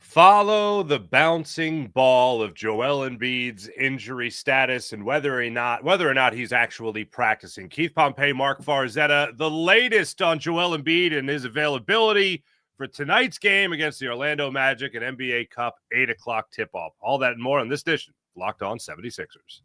Follow the bouncing ball of Joel Embiid's injury status and whether or not he's actually practicing. Keith Pompey, Marc Farzetta, the latest on Joel Embiid and his availability for tonight's game against the Orlando Magic and NBA Cup 8 o'clock tip-off. All that and more on this edition of Locked On 76ers.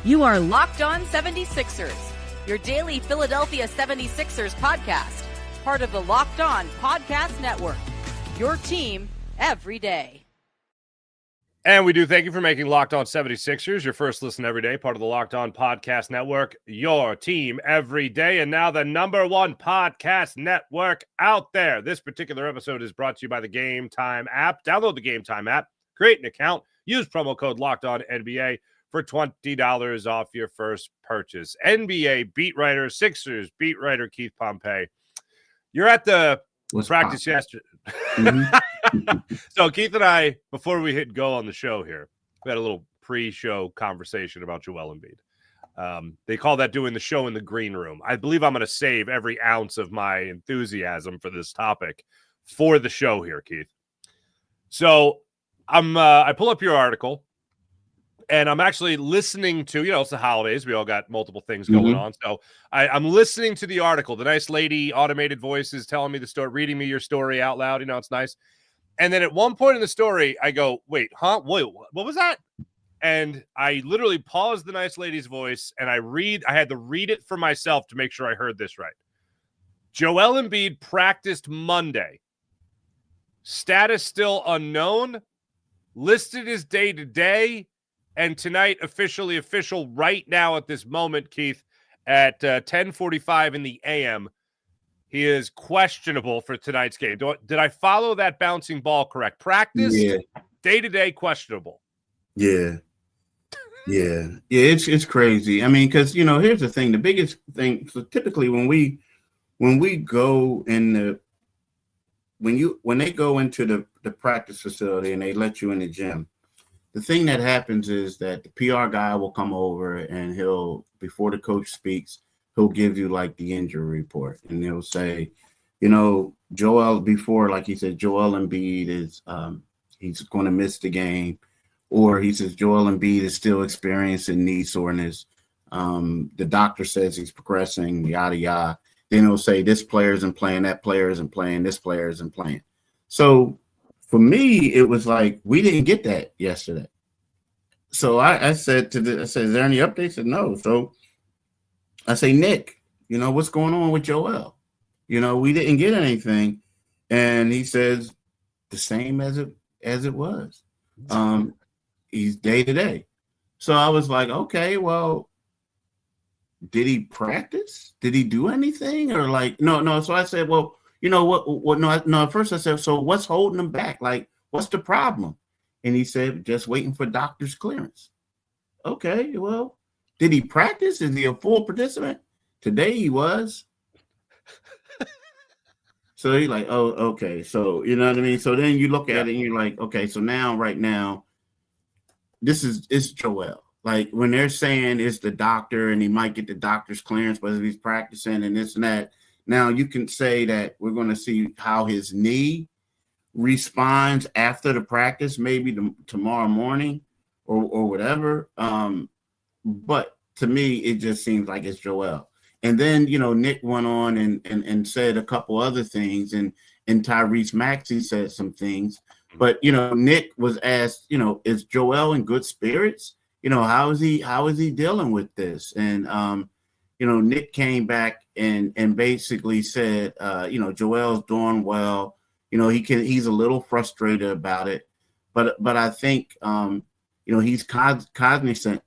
You are Locked On 76ers, your daily Philadelphia 76ers podcast, part of the Locked On Podcast Network, your team every day. And we do thank you for making Locked On 76ers your first listen every day, part of the Locked On Podcast Network, your team every day, and now the number one podcast network out there. This particular episode is brought to you by the Game Time app. Download the Game Time app, create an account, use promo code Locked On NBA for $20 off your first purchase. NBA beat writer, Sixers beat writer Keith Pompey. You're at the practice yesterday. Mm-hmm. So Keith and I, before we hit go on the show here, we had a little pre-show conversation about Joel Embiid. They call that doing the show in the green room. I believe I'm going to save every ounce of my enthusiasm for this topic for the show here, Keith. So I pull up your article. And I'm actually listening to, it's the holidays. We all got multiple things going on. So I'm listening to the article. The nice lady, automated voice, is telling me the story, reading me your story out loud. It's nice. And then at one point in the story, I go, wait, what was that? And I literally paused the nice lady's voice and I had to read it for myself to make sure I heard this right. Joel Embiid practiced Monday. Status still unknown. Listed as day-to-day. And tonight, official right now at this moment, Keith, at 10:45 in the a.m., he is questionable for tonight's game. Did I follow that bouncing ball correct? Practice, day-to-day, questionable. Yeah. It's crazy. I mean, because, here's the thing. The biggest thing, so typically when we go in when they go into the practice facility and they let you in the gym, the thing that happens is that the PR guy will come over and before the coach speaks, he'll give you like the injury report and he'll say, Joel, before, like he said, Joel Embiid is, he's going to miss the game, or he says Joel Embiid is still experiencing knee soreness. The doctor says he's progressing, yada, yada. Then he'll say this player isn't playing, that player isn't playing, this player isn't playing. So for me, it was like, we didn't get that yesterday. So I said, is there any updates? He said, no. So I say, Nick, what's going on with Joel? We didn't get anything. And he says, the same as it was. He's day to day. So I was like, okay, well, did he practice? Did he do anything? Or like, no. So I said, well, no, at first I said, so what's holding him back? Like, what's the problem? And he said, just waiting for doctor's clearance. Okay, well, did he practice? Is he a full participant? Today he was. So he's like, oh, okay. So, you know what I mean? So then you look at it and you're like, okay, so right now, it's Joel. Like when they're saying it's the doctor and he might get the doctor's clearance, but if he's practicing and this and that, now you can say that we're going to see how his knee responds after the practice, maybe tomorrow morning or whatever. But to me, it just seems like it's Joel. And then, Nick went on and said a couple other things, and Tyrese Maxey said some things. But, Nick was asked, is Joel in good spirits? How is he dealing with this? And, Nick came back and basically said, Joel's doing well. He's a little frustrated about it, but I think, he's cognizant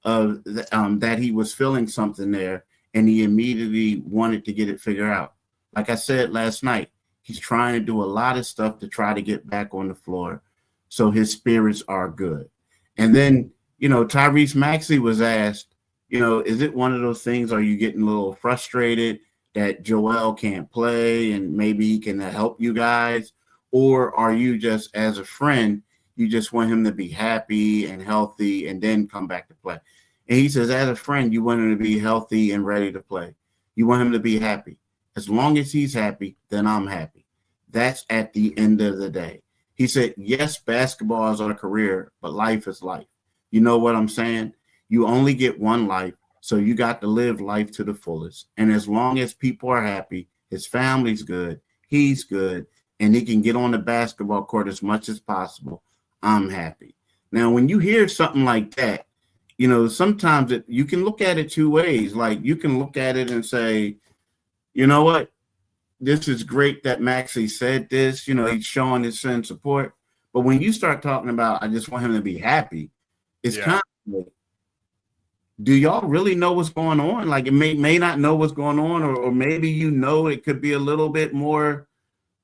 of that he was feeling something there and he immediately wanted to get it figured out. Like I said last night, he's trying to do a lot of stuff to try to get back on the floor. So his spirits are good. And then, Tyrese Maxey was asked, is it one of those things? Are you getting a little frustrated that Joel can't play and maybe he can help you guys? Or are you just, as a friend, you just want him to be happy and healthy and then come back to play? And he says, as a friend, you want him to be healthy and ready to play. You want him to be happy. As long as he's happy, then I'm happy. That's at the end of the day. He said, yes, basketball is our career, but life is life. You know what I'm saying? You only get one life, so you got to live life to the fullest. And as long as people are happy, his family's good, he's good, and he can get on the basketball court as much as possible, I'm happy. Now, when you hear something like that, you know, sometimes you can look at it two ways. Like, you can look at it and say, you know what? This is great that Maxey said this. You know, he's showing his son support. But when you start talking about, I just want him to be happy, it's kind of like, do y'all really know what's going on? Like, it may not know what's going on, or maybe you know it could be a little bit more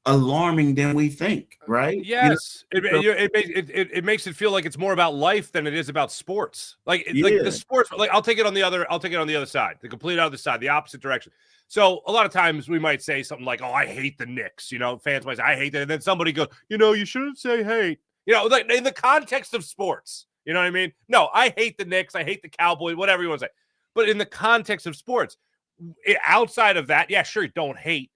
alarming than we think, right? Yes, it makes it feel like it's more about life than it is about sports. Like the sports, like I'll take it on the other side, the complete other side, the opposite direction. So a lot of times we might say something like, "Oh, I hate the Knicks." You know, fans might say, "I hate that," and then somebody goes, "You know, you shouldn't say hate." You know, like in the context of sports. You know what I mean? No, I hate the Knicks. I hate the Cowboys. Whatever you want to say, but in the context of sports, outside of that, yeah, sure, don't hate.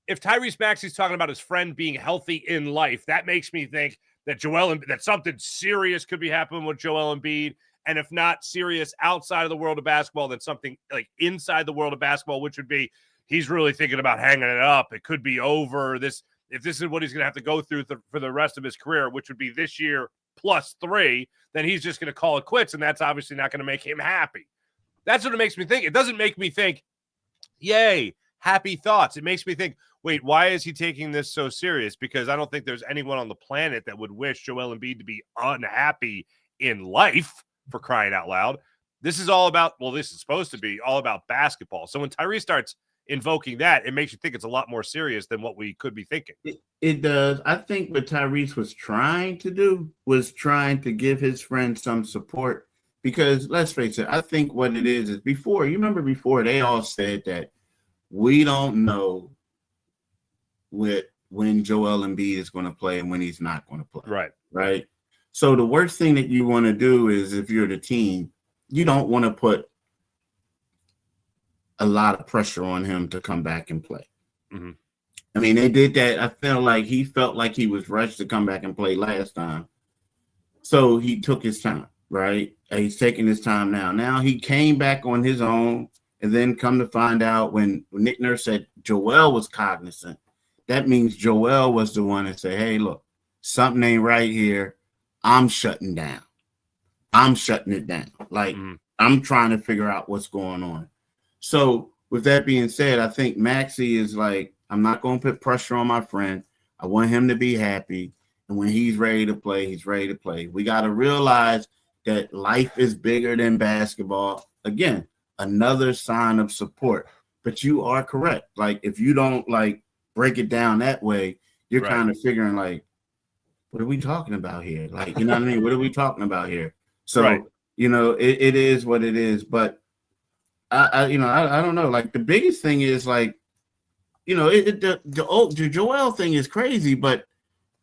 If Tyrese Maxey's talking about his friend being healthy in life, that makes me think that that something serious could be happening with Joel Embiid. And if not serious outside of the world of basketball, then something like inside the world of basketball, which would be he's really thinking about hanging it up. It could be over. If this is what he's going to have to go through for the rest of his career, which would be this year +3, then he's just going to call it quits. And that's obviously not going to make him happy. That's what it makes me think. It doesn't make me think, yay, happy thoughts. It makes me think, wait, why is he taking this so serious? Because I don't think there's anyone on the planet that would wish Joel Embiid to be unhappy in life, for crying out loud. This is supposed to be all about basketball. So when Tyrese starts invoking that, it makes you think it's a lot more serious than what we could be thinking. It does. I think what Tyrese was trying to do was trying to give his friend some support, because let's face it, I think what it is before they all said that we don't know when Joel Embiid is going to play and when he's not going to play. Right. So the worst thing that you want to do is, if you're the team, you don't want to put a lot of pressure on him to come back and play. Mm-hmm. I mean, they did that. I felt like he was rushed to come back and play last time. So he took his time, right? He's taking his time now. Now he came back on his own, and then come to find out when Nick Nurse said Joel was cognizant, that means Joel was the one that said, hey, look, something ain't right here. I'm shutting down. I'm shutting it down. Like, I'm trying to figure out what's going on. So with that being said, I think Maxey is like, I'm not going to put pressure on my friend. I want him to be happy. And when he's ready to play, he's ready to play. We got to realize that life is bigger than basketball. Again, another sign of support. But you are correct. Like, if you don't like break it down that way, you're kind of figuring like, what are we talking about here? Like, you know what I mean? What are we talking about here? So, you know, it is what it is. But I don't know. Like, the biggest thing is like, you know, the Joel thing is crazy, but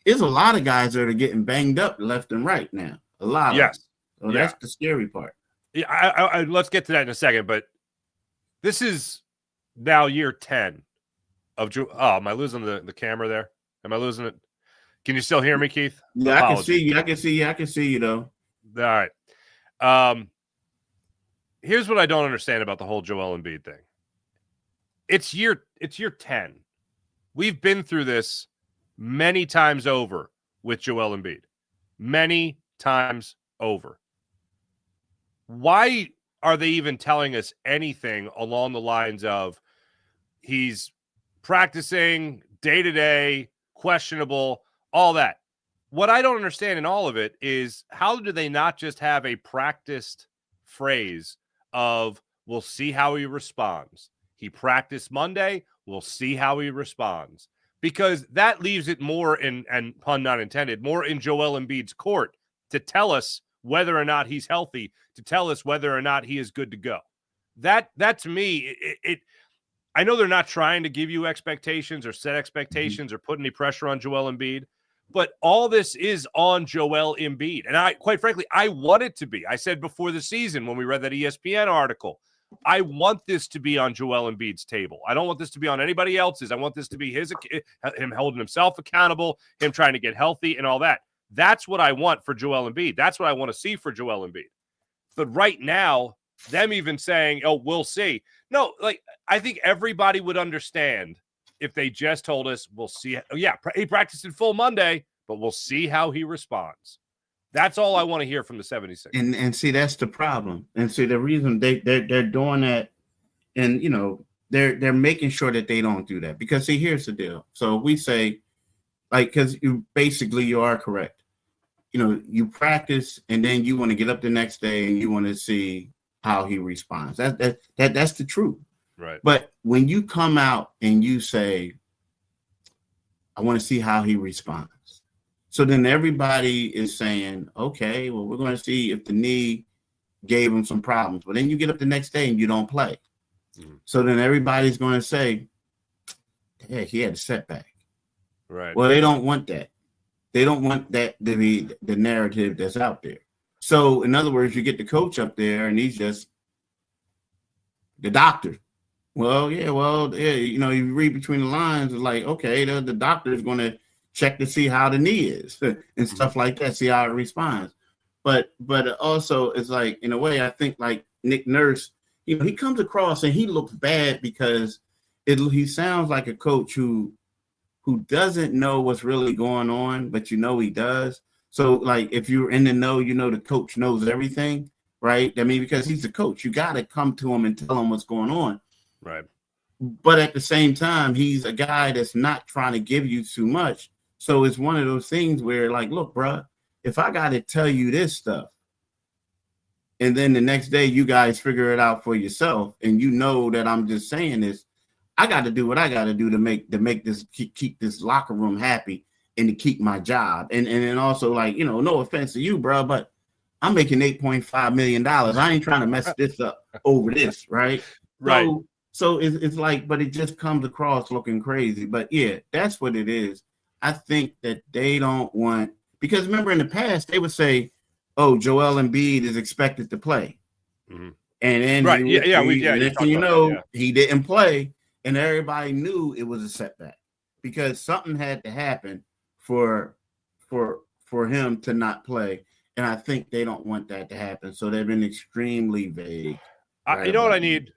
there's a lot of guys that are getting banged up left and right now. A lot. Yes. So that's the scary part. Yeah. I let's get to that in a second, but this is now year 10 of am I losing the camera there? Am I losing it? Can you still hear me, Keith? Yeah, apologies. I can see you though. All right. Here's what I don't understand about the whole Joel Embiid thing. It's year 10. We've been through this many times over with Joel Embiid. Many times over. Why are they even telling us anything along the lines of he's practicing day-to-day, questionable, all that? What I don't understand in all of it is, how do they not just have a practiced phrase of, we'll see how he responds. He practiced Monday, we'll see how he responds. Because that leaves it more in, and pun not intended, more in Joel Embiid's court to tell us whether or not he's healthy, to tell us whether or not he is good to go. That to me, I know they're not trying to give you expectations or set expectations or put any pressure on Joel Embiid, but all this is on Joel Embiid. And quite frankly, I want it to be. I said before the season when we read that ESPN article, I want this to be on Joel Embiid's table. I don't want this to be on anybody else's. I want this to be him holding himself accountable, him trying to get healthy and all that. That's what I want for Joel Embiid. That's what I want to see for Joel Embiid. But right now, them even saying, oh, we'll see. No, like, I think everybody would understand if they just told us, we'll see. Oh, yeah, he practiced in full Monday, but we'll see how he responds. That's all I want to hear from the 76ers. And see, that's the problem. And see, the reason they're doing that, and, you know, they're making sure that they don't do that. Because, see, here's the deal. So we say, like, because you are correct. You know, you practice, and then you want to get up the next day, and you want to see how he responds. That's the truth. Right. But when you come out and you say, I want to see how he responds. So then everybody is saying, okay, well, we're going to see if the knee gave him some problems. But then you get up the next day and you don't play. Mm-hmm. So then everybody's going to say, yeah, he had a setback. Right. Well, they don't want that. They don't want that to be the narrative that's out there. So in other words, you get the coach up there and he's just the doctor. Well, yeah, you know, you read between the lines, it's like, okay, the doctor is going to check to see how the knee is and stuff like that, see how it responds. But also it's like, in a way, I think like Nick Nurse, you know, he comes across and he looks bad because he sounds like a coach who doesn't know what's really going on, but you know he does. So like if you're in the know, you know the coach knows everything, right? I mean, because he's the coach, you got to come to him and tell him what's going on. Right. But at the same time, he's a guy that's not trying to give you too much. So it's one of those things where, like, look, bro, if I got to tell you this stuff, and then the next day you guys figure it out for yourself, and you know that I'm just saying this, I got to do what I got to do to make this keep this locker room happy and to keep my job. And then also, like, you know, no offense to you, bro, but I'm making $8.5 million. I ain't trying to mess this up over this, right? Right. So it's like, but it just comes across looking crazy. But yeah, that's what it is. I think that they don't want, because remember in the past they would say, "Oh, Joel Embiid is expected to play," and then right, he didn't play, and everybody knew it was a setback because something had to happen for him to not play, and I think they don't want that to happen. So they've been extremely vague. You know what I need,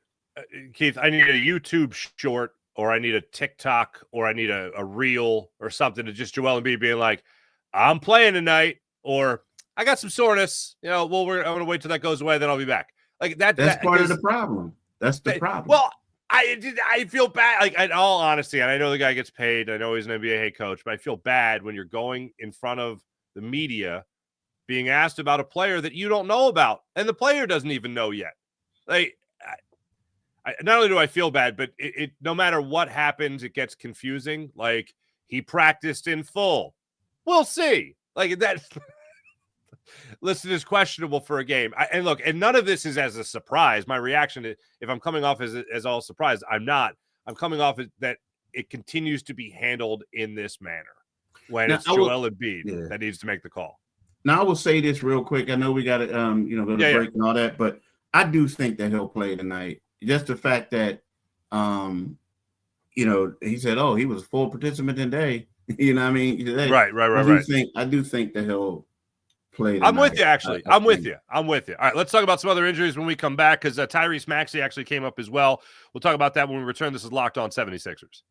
Keith? I need a YouTube short, or I need a TikTok, or I need a reel or something to just Joel Embiid being like, I'm playing tonight, or I got some soreness. You know, I'm going to wait till that goes away, then I'll be back. Like that's part of the problem. That's the problem. Well, I feel bad. Like, in all honesty, and I know the guy gets paid. I know he's an NBA head coach, but I feel bad when you're going in front of the media being asked about a player that you don't know about, and the player doesn't even know yet. Like, not only do I feel bad, but it no matter what happens, it gets confusing. Like, he practiced in full. We'll see. Like, that listed as questionable for a game. And look, and none of this is as a surprise. My reaction, if I'm coming off as all surprised, I'm not. I'm coming off as that it continues to be handled in this manner when it's Joel Embiid that needs to make the call. Now, I will say this real quick. I know we got to, go to break and all that, but I do think that he'll play tonight. Just the fact that, he said, "Oh, he was a full participant today." You know what I mean? Today. Right. I do think that he'll play tonight. I'm with you, actually. I'm with you. All right, let's talk about some other injuries when we come back, because Tyrese Maxey actually came up as well. We'll talk about that when we return. This is Locked On 76ers.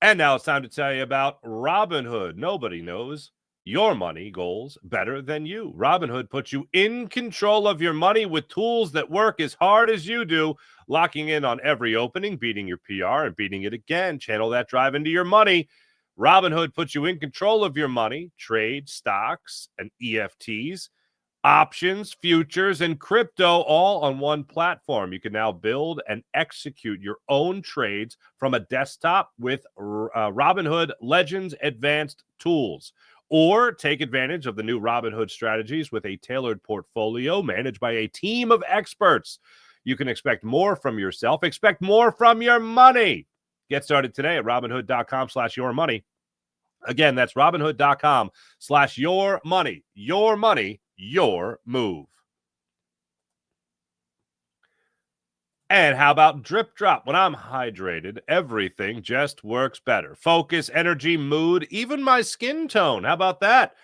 And now it's time to tell you about Robinhood. Nobody knows your money goals better than you. Robinhood puts you in control of your money with tools that work as hard as you do, locking in on every opening, beating your PR, and beating it again. Channel that drive into your money. Robinhood puts you in control of your money, trade, stocks, and EFTs, options, futures, and crypto, all on one platform. You can now build and execute your own trades from a desktop with Robinhood Legends Advanced Tools. Or take advantage of the new Robinhood Strategies with a tailored portfolio managed by a team of experts. You can expect more from yourself. Expect more from your money. Get started today at Robinhood.com/yourmoney. Again, that's Robinhood.com/yourmoney. Your money, your move. And how about DripDrop? When I'm hydrated, everything just works better. Focus, energy, mood, even my skin tone. How about that?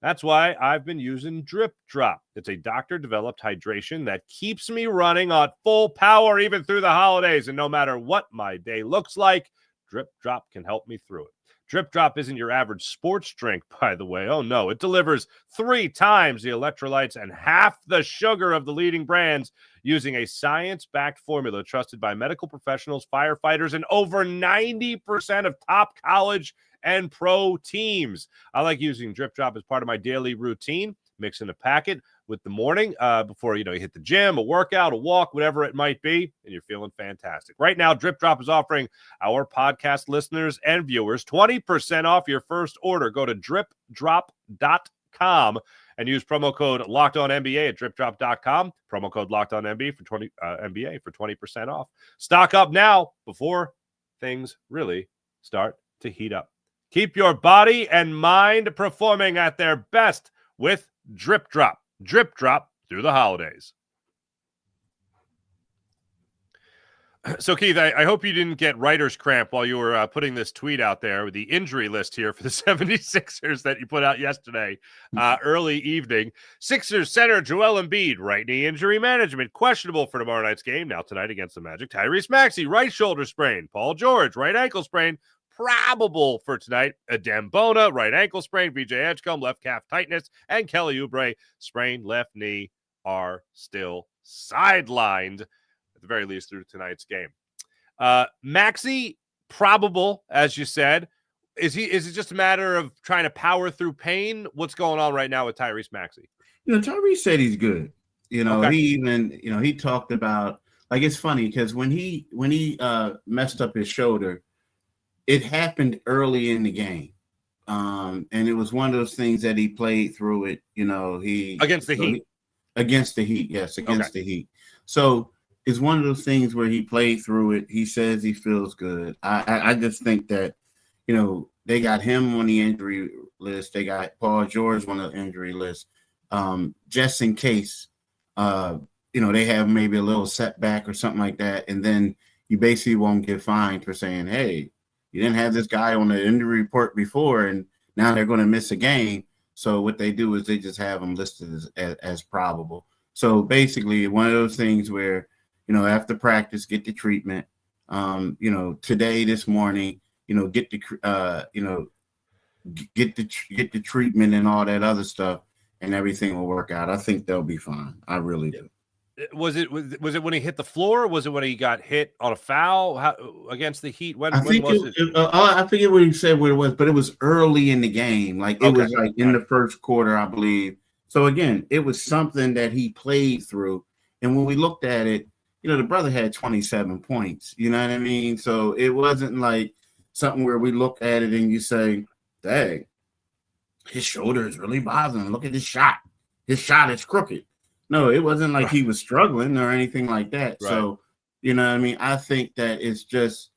That's why I've been using DripDrop. It's a doctor-developed hydration that keeps me running on full power even through the holidays. And no matter what my day looks like, DripDrop can help me through it. DripDrop isn't your average sports drink, by the way. Oh, no. It delivers 3 times the electrolytes and half the sugar of the leading brands using a science-backed formula trusted by medical professionals, firefighters, and over 90% of top college and pro teams. I like using DripDrop as part of my daily routine, mixing a packet with the morning before, you hit the gym, a workout, a walk, whatever it might be, and you're feeling fantastic. Right now, DripDrop is offering our podcast listeners and viewers 20% off your first order. Go to DripDrop.com and use promo code LockedOnNBA at DripDrop.com. Promo code LockedOnNBA for NBA for 20% off. Stock up now before things really start to heat up. Keep your body and mind performing at their best with DripDrop. DripDrop through the holidays. So, Keith, I hope you didn't get writer's cramp while you were putting this tweet out there with the injury list here for the 76ers that you put out yesterday, early evening. Sixers center Joel Embiid, right knee injury management, questionable for tomorrow night's game. Now tonight against the Magic. Tyrese Maxey, right shoulder sprain. Paul George, right ankle sprain. Probable for tonight. Adem Bona, right ankle sprain. VJ Edgecombe, left calf tightness. And Kelly Oubre, sprained left knee, are still sidelined, at the very least, through tonight's game. Maxey, probable, as you said. Is it just a matter of trying to power through pain? What's going on right now with Tyrese Maxey? Tyrese said he's good. Okay. He even, he talked about, like, it's funny because when he messed up his shoulder, it happened early in the game. And it was one of those things that he played through it. Against the Heat. Against the Heat, yes, against the Heat. So it's one of those things where he played through it. He says he feels good. I just think that, they got him on the injury list. They got Paul George on the injury list. Just in case, they have maybe a little setback or something like that. And then you basically won't get fined for saying, hey, you didn't have this guy on the injury report before, and now they're going to miss a game. So what they do is they just have them listed as probable. So basically, one of those things where, after practice, get the treatment. Today, this morning, get the treatment and all that other stuff, and everything will work out. I think they'll be fine. I really do. Was it when he hit the floor? Was it when he got hit on a foul against the Heat? When was it? I forget what he said what it was, but it was early in the game. Like it was like in the first quarter, I believe. So again, it was something that he played through. And when we looked at it, the brother had 27 points. You know what I mean? So it wasn't like something where we look at it and you say, dang, his shoulder is really bothering him. Look at his shot. His shot is crooked. No, it wasn't like he was struggling or anything like that. Right. So, I think that it's just,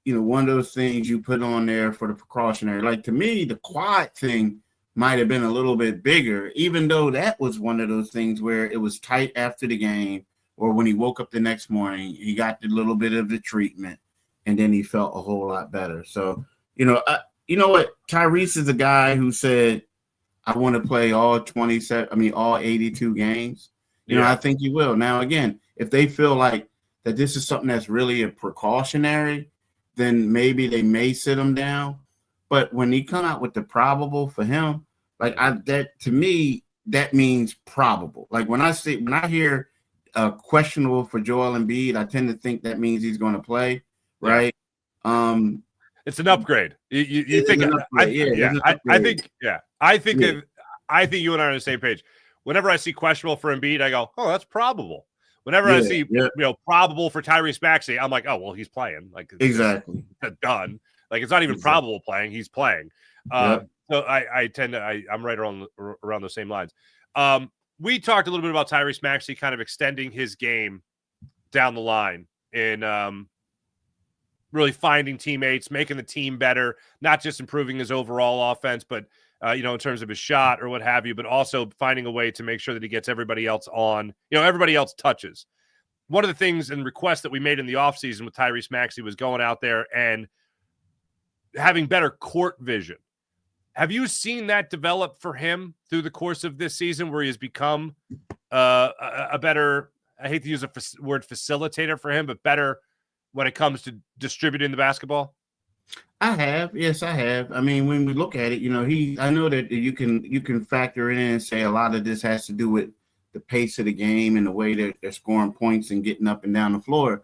one of those things you put on there for the precautionary. Like, to me, the quad thing might have been a little bit bigger, even though that was one of those things where it was tight after the game or when he woke up the next morning, he got a little bit of the treatment and then he felt a whole lot better. So, what? Tyrese is a guy who said, I want to play all 82 games. I think he will. Now, again, if they feel like that this is something that's really a precautionary, then maybe they may sit him down. But when he come out with the probable for him, to me, that means probable. Like when I hear questionable for Joel Embiid, I tend to think that means he's going to play, right? It's an upgrade. You think? I think you and I are on the same page. Whenever I see questionable for Embiid, I go, "Oh, that's probable." Whenever I see probable for Tyrese Maxey, I'm like, "Oh, well, he's playing." Like exactly done. Like it's not even probable playing; he's playing. So I'm right around the same lines. We talked a little bit about Tyrese Maxey kind of extending his game down the line in really finding teammates, making the team better, not just improving his overall offense, but in terms of his shot or what have you, but also finding a way to make sure that he gets everybody else on, everybody else touches. one of the things and requests that we made in the offseason with Tyrese Maxey was going out there and having better court vision. Have you seen that develop for him through the course of this season, where he has become a better, I hate to use a word facilitator for him, but better when it comes to distributing the basketball? I have. Yes, I have. I mean, when we look at it, I know that you can factor in and say a lot of this has to do with the pace of the game and the way that they're scoring points and getting up and down the floor.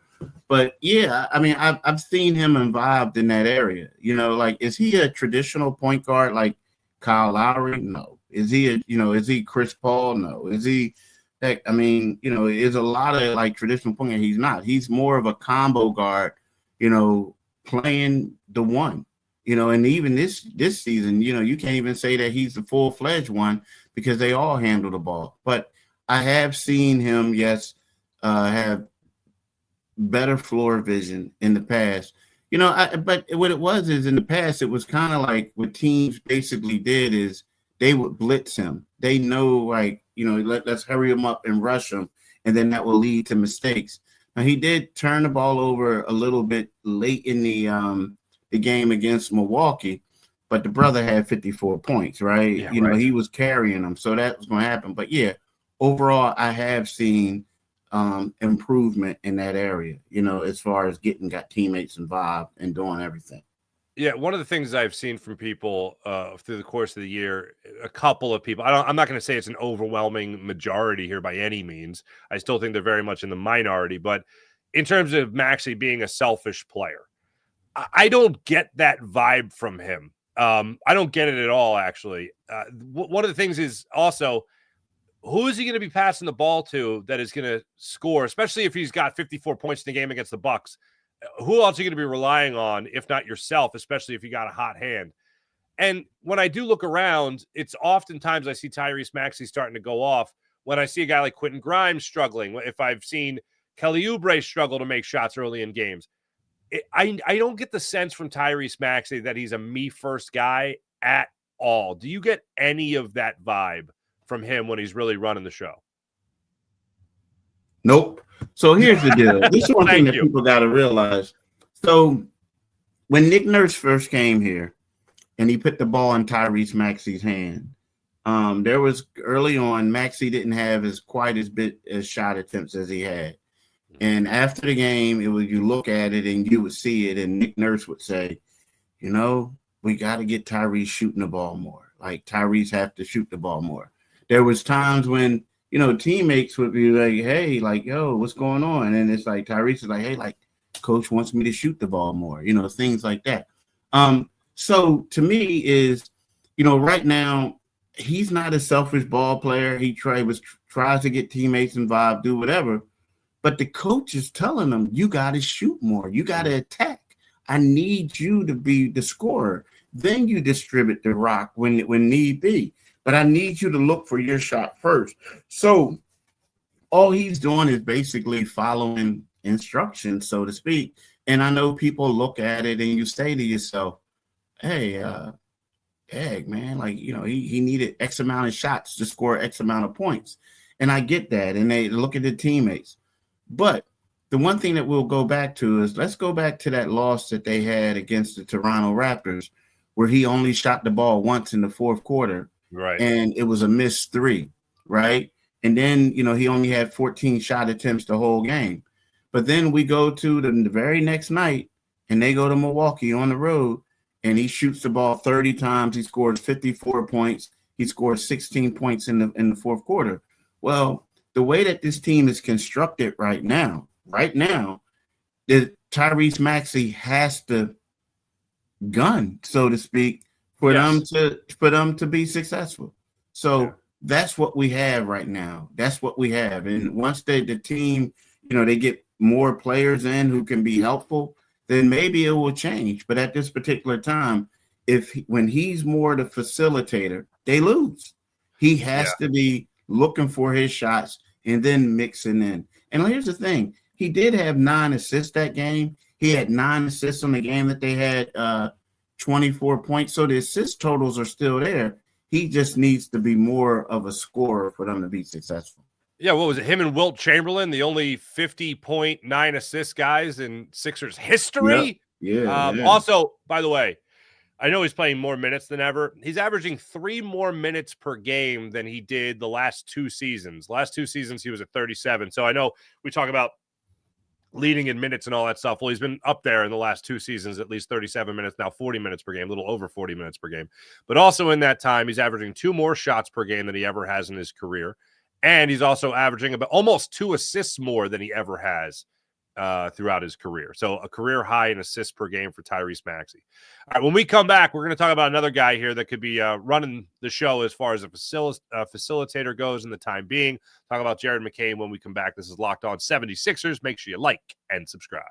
But yeah, I mean, I've seen him involved in that area. Like, is he a traditional point guard like Kyle Lowry? No. Is he is he Chris Paul? No. Is he? I mean, is a lot of like traditional point guard. He's not. He's more of a combo guard. Playing the one. And even this season, you can't even say that he's the full-fledged one because they all handle the ball. But I have seen him, yes, have better floor vision in the past. But what it was is in the past, it was kind of like what teams basically did is they would blitz him. They know, like, let's hurry him up and rush him, and then that will lead to mistakes. Now, he did turn the ball over a little bit late in the game against Milwaukee, but the brother had 54 points, right? Yeah, right. He was carrying them, so that was going to happen. But, yeah, overall, I have seen improvement in that area, as far as got teammates involved and doing everything. Yeah, one of the things I've seen from people through the course of the year, a couple of people, I'm not going to say it's an overwhelming majority here by any means. I still think they're very much in the minority. But in terms of Maxey being a selfish player, I don't get that vibe from him. I don't get it at all, actually. One of the things is also, who is he going to be passing the ball to that is going to score, especially if he's got 54 points in the game against the Bucks? Who else are you going to be relying on, if not yourself, especially if you got a hot hand? And when I do look around, it's oftentimes I see Tyrese Maxey starting to go off when I see a guy like Quentin Grimes struggling, if I've seen Kelly Oubre struggle to make shots early in games. I don't get the sense from Tyrese Maxey that he's a me-first guy at all. Do you get any of that vibe from him when he's really running the show? Nope. So here's the deal. This is one thing that people got to realize. So when Nick Nurse first came here and he put the ball in Tyrese Maxey's hand, there was early on, Maxey didn't have quite as bit as shot attempts as he had. And after the game, you look at it and you would see it, and Nick Nurse would say, we got to get Tyrese shooting the ball more. Like, Tyrese have to shoot the ball more. There was times when teammates would be like, hey, like, yo, what's going on? And it's like Tyrese is like, hey, like, coach wants me to shoot the ball more, things like that. So to me is, right now, he's not a selfish ball player. He tries to get teammates involved, do whatever. But the coach is telling him, you got to shoot more. You got to attack. I need you to be the scorer. Then you distribute the rock when need be. But I need you to look for your shot first. So all he's doing is basically following instructions, so to speak. And I know people look at it and you say to yourself, hey, Egg, man, like, he needed X amount of shots to score X amount of points. And I get that. And they look at the teammates. But the one thing that we'll go back to is, let's go back to that loss that they had against the Toronto Raptors, where he only shot the ball once in the fourth quarter. Right. And it was a missed three, right? And then, he only had 14 shot attempts the whole game. But then we go to the very next night, and they go to Milwaukee on the road, and he shoots the ball 30 times. He scores 54 points. He scores 16 points in the fourth quarter. Well, the way that this team is constructed right now, Tyrese Maxey has to gun, so to speak, for them to be successful. So that's what we have right now. That's what we have. And once the team, they get more players in who can be helpful, then maybe it will change. But at this particular time, when he's more the facilitator, they lose. He has to be looking for his shots and then mixing in. And here's the thing. He did have 9 assists that game. He had 9 assists on the game that they had 24 points. So the assist totals are still there. He just needs to be more of a scorer for them to be successful. Yeah, what was it? Him and Wilt Chamberlain, the only 50.9 assist guys in Sixers history. Yeah. Also, by the way, I know he's playing more minutes than ever. He's averaging 3 more minutes per game than he did the last 2 seasons. Last 2 seasons, he was at 37. So I know we talk about leading in minutes and all that stuff. Well, he's been up there in the last 2 seasons, at least 37 minutes, now 40 minutes per game, a little over 40 minutes per game. But also in that time, he's averaging 2 more shots per game than he ever has in his career. And he's also averaging about almost 2 assists more than he ever has throughout his career. So a career high in assists per game for Tyrese Maxey. All right, when we come back, we're going to talk about another guy here that could be running the show as far as a facilitator goes in the time being. Talk about Jared McCain when we come back. This is Locked On 76ers. Make sure you like and subscribe.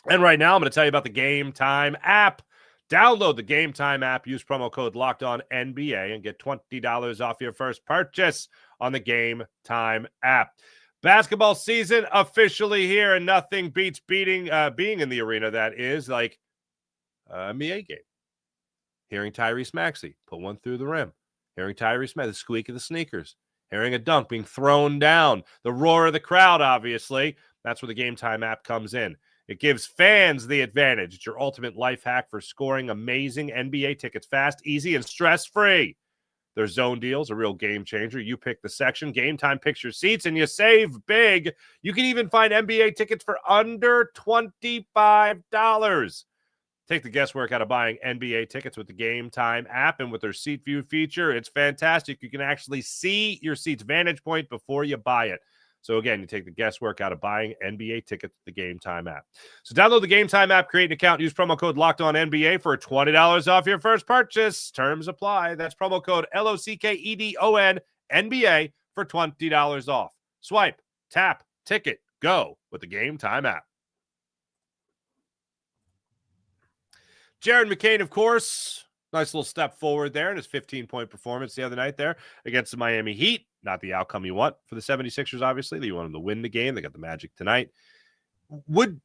And right now, I'm going to tell you about the Game Time app. Download the Game Time app, use promo code LOCKEDONNBA, and get $20 off your first purchase on the Game Time app. Basketball season officially here, and nothing beats being in the arena, that is, like NBA game. Hearing Tyrese Maxey put one through the rim. Hearing Tyrese Maxey, the squeak of the sneakers. Hearing a dunk being thrown down. The roar of the crowd, obviously. That's where the Game Time app comes in. It gives fans the advantage. It's your ultimate life hack for scoring amazing NBA tickets fast, easy, and stress-free. Their zone deals, a real game changer. You pick the section, Game Time picks your seats, and you save big. You can even find NBA tickets for under $25. Take the guesswork out of buying NBA tickets with the Game Time app and with their seat view feature. It's fantastic. You can actually see your seat's vantage point before you buy it. So, again, you take the guesswork out of buying NBA tickets with the Game Time app. So, download the Game Time app, create an account, use promo code LOCKEDONNBA for $20 off your first purchase. Terms apply. That's promo code LOCKEDONNBA for $20 off. Swipe, tap, ticket, go with the Game Time app. Jared McCain, of course, nice little step forward there in his 15-point performance the other night there against the Miami Heat. Not the outcome you want for the 76ers, obviously. You want them to win the game. They got the Magic tonight. Would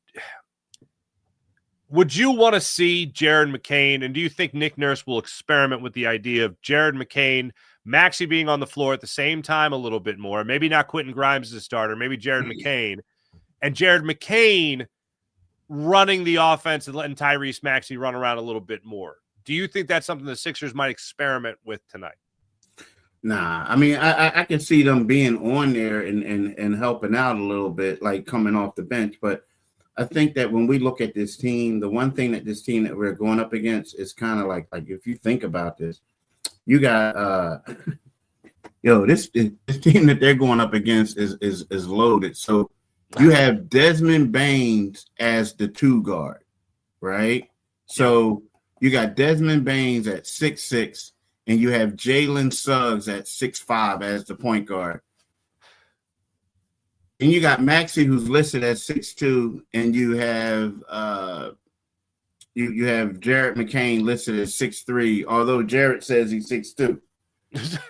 you want to see Jared McCain, and do you think Nick Nurse will experiment with the idea of Jared McCain, Maxey being on the floor at the same time a little bit more, maybe not Quentin Grimes as a starter, maybe Jared McCain, and Jared McCain running the offense and letting Tyrese Maxey run around a little bit more? Do you think that's something the Sixers might experiment with tonight? Nah, I mean, I can see them being on there and helping out a little bit, like coming off the bench. But I think that when we look at this team, the one thing that this team that we're going up against is kind of like if you think about this, you got this team that they're going up against is loaded. So you have Desmond Baines as the 2 guard, right? So you got Desmond Baines at 6'6". And you have Jalen Suggs at 6'5" as the point guard. And you got Maxey, who's listed as 6'2", and you have you have Jared McCain listed as 6'3", although Jared says he's 6'2".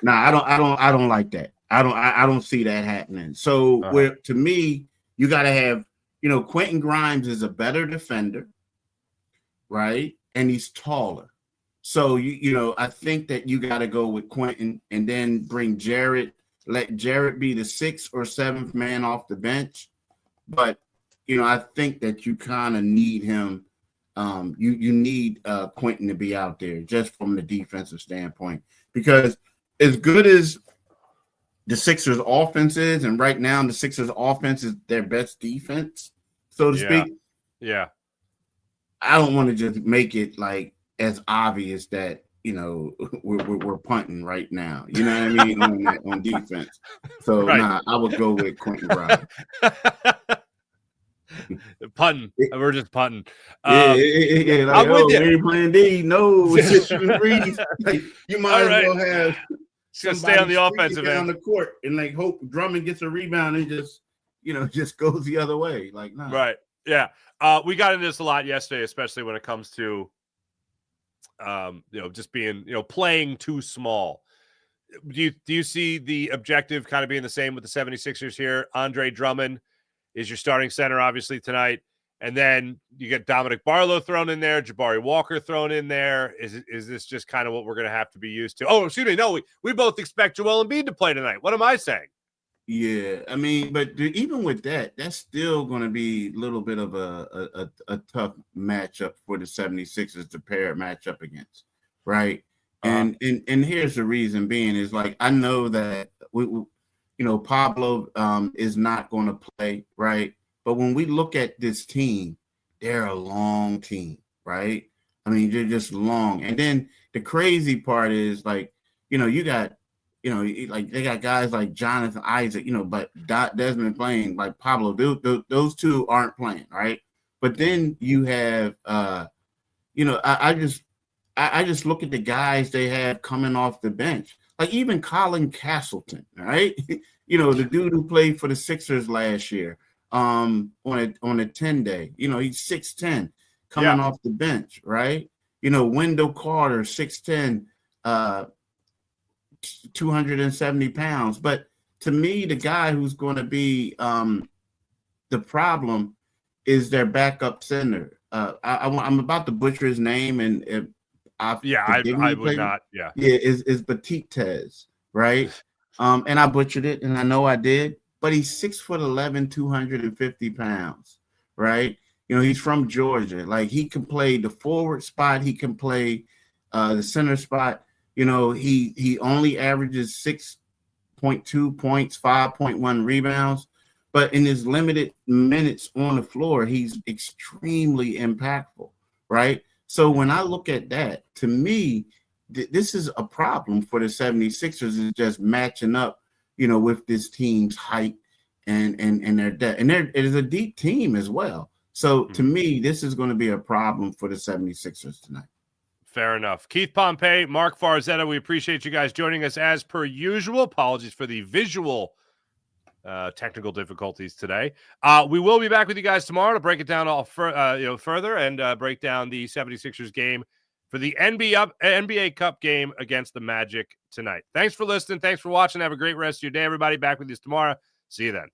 Nah, I don't like that. I don't see that happening. So to me, you got to have, Quentin Grimes is a better defender, right? And he's taller. So, I think that you got to go with Quentin and then bring Jared, let Jared be the 6th or 7th man off the bench. But, I think that you kind of need him. You need Quentin to be out there just from the defensive standpoint, because as good as the Sixers offense is, and right now the Sixers offense is their best defense, so to speak. Yeah. I don't want to just make it like as obvious that we're punting right now. You know what I mean on defense. So right. I would go with Quentin Grimes. Punting. We're just punting. Yeah. Like, I'm with you. Ain't playing D. No, it's just like, you might as well have. Just stay on the offensive end on the court and like hope Drummond gets a rebound and just goes the other way. Like, nah. Right. Yeah. We got into this a lot yesterday, especially when it comes to just being, playing too small. Do you see the objective kind of being the same with the 76ers here? Andre Drummond is your starting center, obviously, tonight. And then you get Dominic Barlow thrown in there, Jabari Walker thrown in there. Is this just kind of what we're going to have to be used to? Oh, excuse me. No, we both expect Joel Embiid to play tonight. What am I saying? Yeah, I mean, but even with that, that's still going to be a little bit of a tough matchup for the 76ers to pair a matchup against, right? And here's the reason being is like I know that Pablo is not going to play, right? But when we look at this team, they're a long team, right? I mean, they're just long. And then the crazy part is like, you got, like they got guys like Jonathan Isaac, but Desmond playing, like Pablo, those two aren't playing, right? But then you have, I just look at the guys they have coming off the bench, like even Colin Castleton, right? The dude who played for the Sixers last year. On a 10-day, he's 6'10", coming off the bench, right? Wendell Carter, 6'10", 270 pounds. But to me, the guy who's going to be the problem is their backup center. I'm about to butcher his name, and I would not. Yeah, is Batitez, right? And I butchered it, and I know I did. But he's 6'11", 250 pounds, right? He's from Georgia. Like he can play the forward spot, he can play the center spot. He only averages 6.2 points, 5.1 rebounds, but in his limited minutes on the floor, he's extremely impactful, right? So when I look at that, to me, this is a problem for the 76ers is just matching up with this team's height and their depth. And it is a deep team as well. So to me, this is going to be a problem for the 76ers tonight. Fair enough. Keith Pompey, Marc Farzetta, we appreciate you guys joining us as per usual. Apologies for the visual technical difficulties today. We will be back with you guys tomorrow to break it down further and break down the 76ers game for the NBA Cup game against the Magic tonight. Thanks for listening. Thanks for watching. Have a great rest of your day, everybody. Back with you tomorrow. See you then.